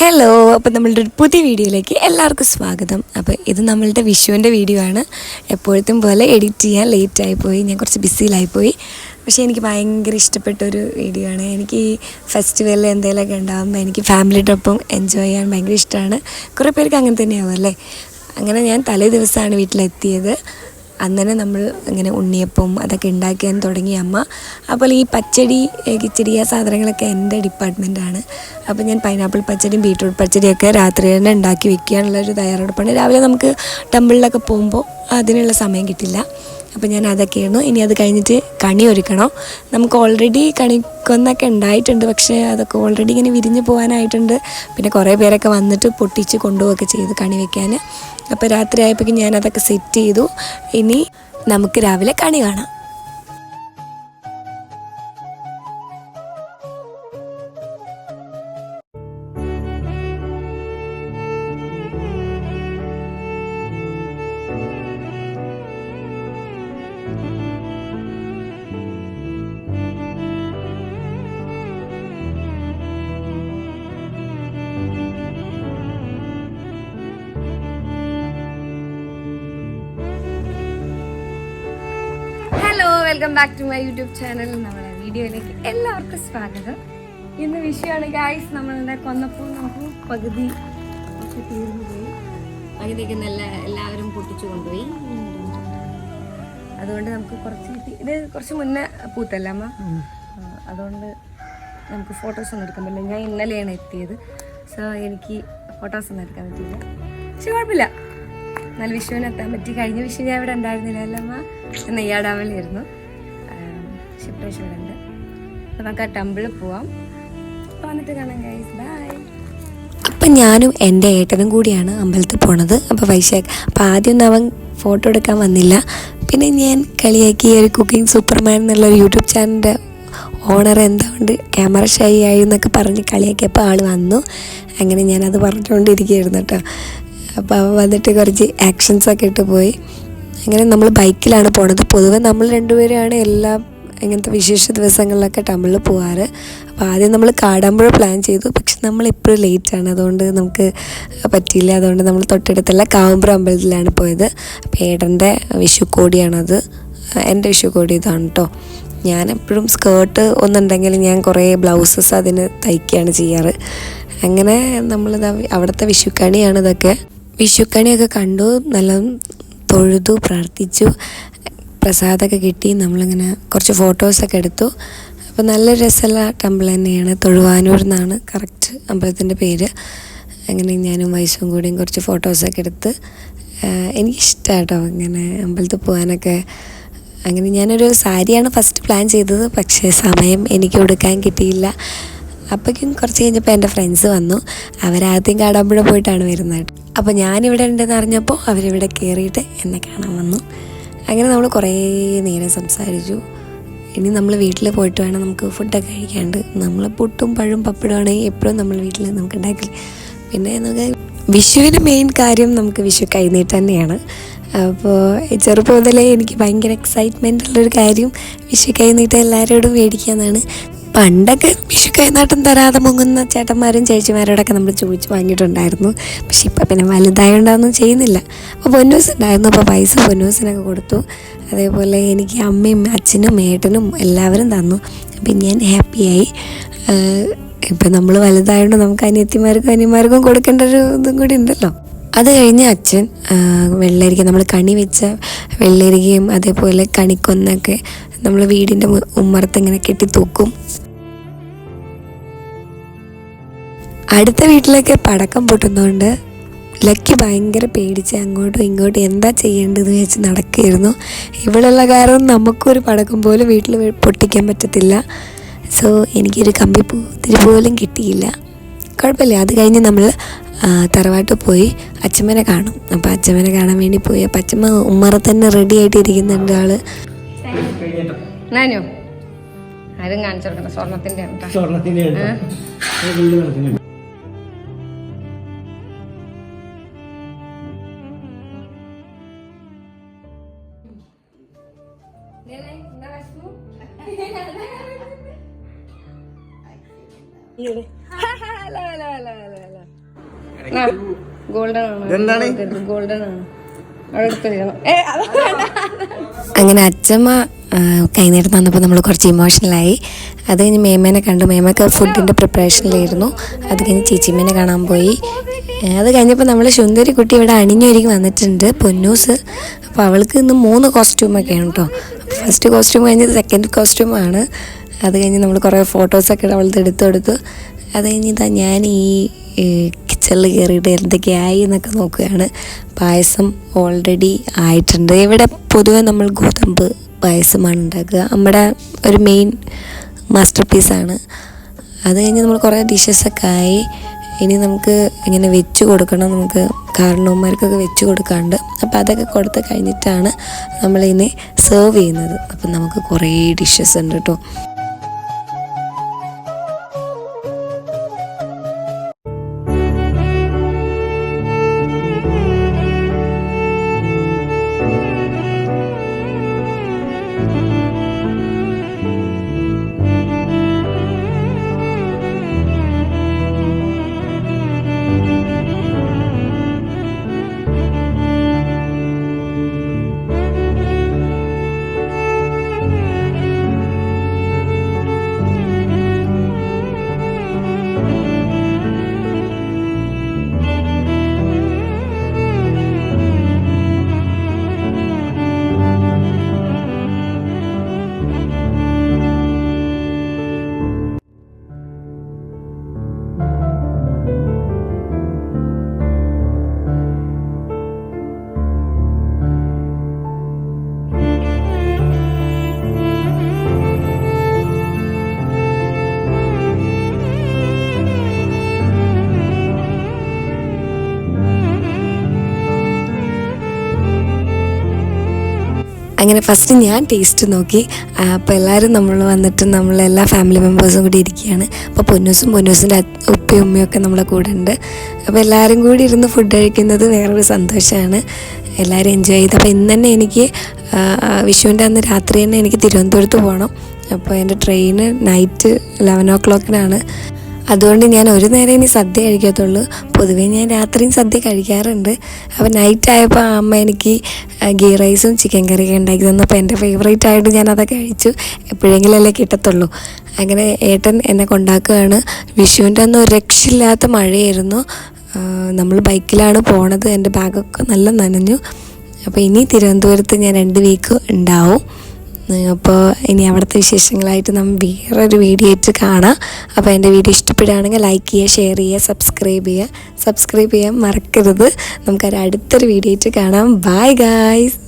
Hello, അപ്പോൾ നമ്മളുടെ ഒരു പുതിയ വീഡിയോയിലേക്ക് എല്ലാവർക്കും സ്വാഗതം. അപ്പോൾ ഇത് നമ്മളുടെ വിഷുവിൻ്റെ വീഡിയോ ആണ്. എപ്പോഴത്തും പോലെ എഡിറ്റ് ചെയ്യാൻ ലേറ്റായിപ്പോയി, ഞാൻ കുറച്ച് ബിസിയിലായിപ്പോയി. പക്ഷേ എനിക്ക് ഭയങ്കര ഇഷ്ടപ്പെട്ടൊരു വീഡിയോ ആണ്. എനിക്ക് ഈ ഫെസ്റ്റിവലിൽ എന്തെങ്കിലുമൊക്കെ ഉണ്ടാകുമ്പോൾ എനിക്ക് ഫാമിലിയുടെ ഒപ്പം എൻജോയ് ചെയ്യാൻ ഭയങ്കര ഇഷ്ടമാണ്. കുറേ പേർക്ക് അങ്ങനെ തന്നെയാവും അല്ലേ. അങ്ങനെ ഞാൻ തലേ ദിവസമാണ് വീട്ടിലെത്തിയത്. അന്നേരം നമ്മൾ ഇങ്ങനെ ഉണ്ണിയപ്പം അതൊക്കെ ഉണ്ടാക്കാൻ തുടങ്ങി അമ്മ. അപ്പോൾ ഈ പച്ചടി കിച്ചടി ആ സാധനങ്ങളൊക്കെ എൻ്റെ ഡിപ്പാർട്ട്മെൻറ്റാണ്. അപ്പോൾ ഞാൻ പൈനാപ്പിൾ പച്ചടിയും ബീട്രൂട്ട് പച്ചടിയൊക്കെ രാത്രി തന്നെ ഉണ്ടാക്കി വെക്കാനുള്ളൊരു തയ്യാറെടുപ്പാണ്. രാവിലെ നമുക്ക് ടെമ്പിളിലൊക്കെ പോകുമ്പോൾ അതിനുള്ള സമയം കിട്ടില്ല. അപ്പോൾ ഞാൻ അതൊക്കെയായിരുന്നു. ഇനി അത് കഴിഞ്ഞിട്ട് കണി ഒരുക്കണം. നമുക്ക് ഓൾറെഡി കണിക്കൊന്നൊക്കെ ഉണ്ടായിട്ടുണ്ട്, പക്ഷേ അതൊക്കെ ഓൾറെഡി ഇങ്ങനെ വിരിഞ്ഞ് പോകാനായിട്ടുണ്ട്. പിന്നെ കുറേ പേരൊക്കെ വന്നിട്ട് പൊട്ടിച്ച് കൊണ്ടുപോവുകയൊക്കെ ചെയ്തു കണി വയ്ക്കാൻ. അപ്പോൾ രാത്രി ആയപ്പോഴേക്കും ഞാനതൊക്കെ സെറ്റ് ചെയ്തു. ഇനി നമുക്ക് രാവിലെ കണി കാണാം. Welcome back to my YouTube channel. നമ്മുടെ വീഡിയോയിലേക്ക് എല്ലാവർക്കും സ്വാഗതം. ഇന്ന് വിഷയമാണ് ഗായ്സ്. നമ്മളുടെ കൊന്നപ്പൂ നമുക്ക് പകുതി ഒക്കെ തീർന്നു പോയി. പകുതിയൊക്കെ എല്ലാവരും പൊട്ടിച്ചു കൊണ്ടുപോയി. അതുകൊണ്ട് നമുക്ക് കുറച്ച് കിട്ടി. ഇത് കുറച്ച് മുന്നേ പൂത്തല്ല അമ്മ, അതുകൊണ്ട് നമുക്ക് ഫോട്ടോസൊന്നും എടുക്കാൻ പറ്റില്ല. ഞാൻ ഇന്നലെയാണ് എത്തിയത്, സോ എനിക്ക് ഫോട്ടോസൊന്നും എടുക്കാൻ പറ്റില്ല. പക്ഷെ കുഴപ്പമില്ല, നല്ല വിഷുവിന് എത്താൻ പറ്റി. കഴിഞ്ഞ വിഷു ഞാൻ ഇവിടെ ഉണ്ടായിരുന്നില്ല അല്ലമ്മ, നെയ്യാടാമലായിരുന്നു. ഷിപ്രേശ്വരുണ്ട്. അപ്പോൾ നമുക്ക് ആ ടെമ്പിളിൽ പോവാം. വന്നിട്ട് കാണാം ഗൈസ്, ബൈ. അപ്പം ഞാനും എൻ്റെ ഏട്ടനും കൂടിയാണ് അമ്പലത്തിൽ പോണത്. അപ്പോൾ വൈശാഖ് അപ്പോൾ ആദ്യമൊന്നും അവൻ ഫോട്ടോ എടുക്കാൻ വന്നില്ല. പിന്നെ ഞാൻ കളിയാക്കി ഒരു കുക്കിംഗ് സൂപ്പർമാൻ എന്നുള്ളൊരു യൂട്യൂബ് ചാനലിൻ്റെ ഓണർ എന്തുകൊണ്ട് ക്യാമറ ഷൈ ആയി എന്നൊക്കെ പറഞ്ഞ് കളിയാക്കിയപ്പോൾ ആൾ വന്നു. അങ്ങനെ ഞാനത് പറഞ്ഞുകൊണ്ടിരിക്കുകയായിരുന്നു കേട്ടോ. അപ്പോൾ അവൻ വന്നിട്ട് കുറച്ച് ആക്ഷൻസൊക്കെ ഇട്ട് പോയി. അങ്ങനെ നമ്മൾ ബൈക്കിലാണ് പോണത്. പൊതുവെ നമ്മൾ രണ്ടുപേരാണ് എല്ലാ ഇങ്ങനത്തെ വിശേഷ ദിവസങ്ങളിലൊക്കെ ടെമ്പിളിൽ പോകാറ്. അപ്പോൾ ആദ്യം നമ്മൾ കാടാമ്പുഴ പ്ലാൻ ചെയ്തു, പക്ഷെ നമ്മളെപ്പോഴും ലേറ്റാണ്, അതുകൊണ്ട് നമുക്ക് പറ്റിയില്ല. അതുകൊണ്ട് നമ്മൾ തൊട്ടടുത്തുള്ള കാവുമ്പുറ അമ്പലത്തിലാണ് പോയത്. അപ്പോൾ ഏട്ടൻ്റെ വിഷുക്കോടിയാണത്, എൻ്റെ വിഷുക്കോടി ഇതാണ് കേട്ടോ. ഞാൻ എപ്പോഴും സ്കേർട്ട് ഒന്നുണ്ടെങ്കിൽ ഞാൻ കുറേ ബ്ലൗസസ് അതിന് തയ്ക്കുകയാണ് ചെയ്യാറ്. അങ്ങനെ നമ്മളിത് അവിടുത്തെ വിഷുക്കണിയാണ് ഇതൊക്കെ. വിഷുക്കണിയൊക്കെ കണ്ടു, നല്ല തൊഴുതു, പ്രാർത്ഥിച്ചു, പ്രസാദമൊക്കെ കിട്ടി. നമ്മളിങ്ങനെ കുറച്ച് ഫോട്ടോസൊക്കെ എടുത്തു. അപ്പോൾ നല്ല രസമുള്ള ടെമ്പിൾ തന്നെയാണ്. തൊഴുവാനൂർ എന്നാണ് കറക്റ്റ് അമ്പലത്തിൻ്റെ പേര്. അങ്ങനെ ഞാനും വയസ്സും കൂടിയും കുറച്ച് ഫോട്ടോസൊക്കെ എടുത്ത്. എനിക്കിഷ്ടമാണ് കേട്ടോ ഇങ്ങനെ അമ്പലത്തിൽ പോകാനൊക്കെ. അങ്ങനെ ഞാനൊരു സാരിയാണ് ഫസ്റ്റ് പ്ലാൻ ചെയ്തത്, പക്ഷേ സമയം എനിക്ക് കൊടുക്കാൻ കിട്ടിയില്ല. അപ്പോഴേക്കും കുറച്ച് കഴിഞ്ഞപ്പോൾ എൻ്റെ ഫ്രണ്ട്സ് വന്നു. അവരാദ്യം കാടാമ്പുഴ പോയിട്ടാണ് വരുന്നത്. അപ്പോൾ ഞാനിവിടെ ഉണ്ടെന്ന് അറിഞ്ഞപ്പോൾ അവരിവിടെ കയറിയിട്ട് എന്നെ കാണാൻ വന്നു. അങ്ങനെ നമ്മൾ കുറേ നേരം സംസാരിച്ചു. ഇനി നമ്മൾ വീട്ടിൽ പോയിട്ട് വേണം നമുക്ക് ഫുഡൊക്കെ കഴിക്കാണ്ട്. നമ്മൾ പുട്ടും പഴവും പപ്പടമാണെങ്കിൽ എപ്പോഴും നമ്മൾ വീട്ടിൽ നമുക്ക് ഉണ്ടാക്കില്ല. പിന്നെ നമുക്ക് വിഷുവിന് മെയിൻ കാര്യം നമുക്ക് വിഷു കൈനീട്ടം തന്നെയാണ്. അപ്പോൾ ചെറുപ്പം മുതലേ എനിക്ക് ഭയങ്കര എക്സൈറ്റ്മെൻ്റ് ഉള്ളൊരു കാര്യം വിഷു കൈനീട്ടം എല്ലാവരോടും മേടിക്കാമെന്നാണ്. പണ്ടൊക്കെ വിഷു കൈനാട്ടം തരാതെ മുങ്ങുന്ന ചേട്ടന്മാരും ചേച്ചിമാരോടൊക്കെ നമ്മൾ ചോദിച്ച് വാങ്ങിയിട്ടുണ്ടായിരുന്നു. പക്ഷെ ഇപ്പം പിന്നെ വലുതായതുകൊണ്ടൊന്നും ചെയ്യുന്നില്ല. അപ്പോൾ പൊന്നൂസ് ഉണ്ടായിരുന്നു, അപ്പോൾ പൈസ പൊന്നൂസിനൊക്കെ കൊടുത്തു. അതേപോലെ എനിക്ക് അമ്മയും അച്ഛനും ഏട്ടനും എല്ലാവരും തന്നു. അപ്പം ഞാൻ ഹാപ്പിയായി. ഇപ്പം നമ്മൾ വലുതായതുകൊണ്ട് നമുക്ക് അനിയത്തിമാർക്കും അനിയന്മാർക്കും കൊടുക്കേണ്ട ഒരു ഇതും കൂടി ഉണ്ടല്ലോ. അത് കഴിഞ്ഞ് അച്ഛൻ വെള്ളരിക്ക, നമ്മൾ കണി വെച്ച വെള്ളരിക്കയും അതേപോലെ കണിക്കൊന്നൊക്കെ നമ്മൾ വീടിൻ്റെ ഉമ്മറത്ത് ഇങ്ങനെ കെട്ടി തൂക്കും. അടുത്ത വീട്ടിലൊക്കെ പടക്കം പൊട്ടുന്നതുകൊണ്ട് ലക്കി ഭയങ്കര പേടിച്ച് അങ്ങോട്ടും ഇങ്ങോട്ടും എന്താ ചെയ്യേണ്ടതെന്ന് വെച്ച് നടക്കുകയായിരുന്നു. ഇവിടെയുള്ള കാരണം നമുക്കൊരു പടക്കം പോലും വീട്ടിൽ പൊട്ടിക്കാൻ പറ്റത്തില്ല. സോ എനിക്കൊരു കമ്പിപ്പൂത്തിരി പോലും കിട്ടിയില്ല. കുഴപ്പമില്ല. അത് കഴിഞ്ഞ് നമ്മൾ തറവാട്ട് പോയി അച്ഛമ്മനെ കാണും. അപ്പോൾ അച്ഛമ്മനെ കാണാൻ വേണ്ടി പോയി. അപ്പം അച്ഛമ്മ ഉമ്മറ തന്നെ റെഡി ആയിട്ടിരിക്കുന്നുണ്ട് ആള്. ഞാനോ ആരും കാണിച്ചു കൊടുക്കണം. സ്വർണത്തിൻ്റെ ഗോൾഡൻ ആണ്, ഗോൾഡൻ ആണ്. അങ്ങനെ അച്ഛമ്മ കൈനീട്ടം തന്നപ്പോൾ നമ്മൾ കുറച്ച് ഇമോഷണലായി. അത് കഴിഞ്ഞ് മേമേനെ കണ്ടു. മേമൊക്കെ ഫുഡിൻ്റെ പ്രിപ്പറേഷനിലായിരുന്നു. അത് കഴിഞ്ഞ് ചേച്ചിമ്മേനെ കാണാൻ പോയി. അത് കഴിഞ്ഞപ്പോൾ നമ്മൾ സുന്ദരി കുട്ടി ഇവിടെ അണിഞ്ഞൊരുങ്ങി വന്നിട്ടുണ്ട്, പൊന്നൂസ്. അപ്പോൾ അവൾക്ക് ഇന്ന് 3 കോസ്റ്റ്യൂമൊക്കെയാണ് കേട്ടോ. ഫസ്റ്റ് കോസ്റ്റ്യൂം കഴിഞ്ഞത് സെക്കൻഡ് കോസ്റ്റ്യൂമാണ്. അത് കഴിഞ്ഞ് നമ്മൾ കുറേ ഫോട്ടോസൊക്കെ അവൾക്ക് എടുത്തു. അത് കഴിഞ്ഞ് ഞാൻ ഈ കിച്ചണിൽ കയറിയിട്ട് എന്തൊക്കെയായി എന്നൊക്കെ നോക്കുകയാണ്. പായസം ഓൾറെഡി ആയിട്ടുണ്ട്. ഇവിടെ പൊതുവെ നമ്മൾ ഗോതമ്പ് പായസമാണ് ഉണ്ടാക്കുക, നമ്മുടെ ഒരു മെയിൻ മാസ്റ്റർ പീസാണ്. അത് കഴിഞ്ഞ് നമ്മൾ കുറേ ഡിഷസൊക്കെ ആയി. ഇനി നമുക്ക് ഇങ്ങനെ വെച്ച് കൊടുക്കണം, നമുക്ക് കാരണവന്മാർക്കൊക്കെ വെച്ച് കൊടുക്കാണ്ട്. അപ്പോൾ അതൊക്കെ കൊടുത്ത് കഴിഞ്ഞിട്ടാണ് നമ്മളിനി സെർവ് ചെയ്യുന്നത്. അപ്പം നമുക്ക് കുറേ ഡിഷസ് ഉണ്ട് കേട്ടോ. അങ്ങനെ ഫസ്റ്റ് ഞാൻ ടേസ്റ്റ് നോക്കി. അപ്പോൾ എല്ലാവരും നമ്മൾ വന്നിട്ട് നമ്മളെല്ലാ ഫാമിലി മെമ്പേഴ്സും കൂടി ഇരിക്കുകയാണ്. അപ്പോൾ പൊന്നൂസിൻ്റെ ഉപ്പയും ഉമ്മയൊക്കെ നമ്മളെ കൂടെ ഉണ്ട്. അപ്പോൾ എല്ലാവരും കൂടി ഇരുന്ന് ഫുഡ് കഴിക്കുന്നത് വേറൊരു സന്തോഷമാണ്. എല്ലാവരും എൻജോയ് ചെയ്ത്. അപ്പോൾ ഇന്ന് തന്നെ എനിക്ക് വിഷുവിൻ്റെ അന്ന് രാത്രി തന്നെ എനിക്ക് തിരുവനന്തപുരത്ത് പോകണം. അപ്പോൾ എൻ്റെ ട്രെയിന് നൈറ്റ് 11 o'clock-നാണ്. അതുകൊണ്ട് ഞാൻ ഒരു നേരം ഇനി സദ്യ കഴിക്കത്തുള്ളൂ. പൊതുവേ ഞാൻ രാത്രിയും സദ്യ കഴിക്കാറുണ്ട്. അപ്പോൾ നൈറ്റ് ആയപ്പോൾ അമ്മ എനിക്ക് ഗീ റൈസും ചിക്കൻ കറിയൊക്കെ ഉണ്ടാക്കി തന്നപ്പോൾ എൻ്റെ ഫേവറേറ്റ് ആയിട്ട് ഞാൻ അതൊക്കെ കഴിച്ചു. എപ്പോഴെങ്കിലല്ലേ കിട്ടത്തുള്ളൂ. അങ്ങനെ ഏട്ടൻ എന്നെ കൊണ്ടാക്കുകയാണ്. വിഷുവിൻ്റെ അന്ന് ഒരു രക്ഷയില്ലാത്ത മഴയായിരുന്നു. നമ്മൾ ബൈക്കിലാണ് പോണത്. എൻ്റെ ബാഗൊക്കെ നല്ല നനഞ്ഞു. അപ്പോൾ ഇനി തിരുവനന്തപുരത്ത് ഞാൻ 2 വീക്ക് ഉണ്ടാവും. അപ്പോൾ ഇനി അവിടുത്തെ വിശേഷങ്ങളായിട്ട് നമ്മൾ വേറൊരു വീഡിയോ ആയിട്ട് കാണാം. അപ്പോൾ എൻ്റെ വീഡിയോ ഇഷ്ടപ്പെടുകയാണെങ്കിൽ ലൈക്ക് ചെയ്യുക, ഷെയർ ചെയ്യുക, സബ്സ്ക്രൈബ് ചെയ്യാൻ മറക്കരുത്. നമുക്കൊരു അടുത്തൊരു വീഡിയോ ആയിട്ട് കാണാം. Bye guys.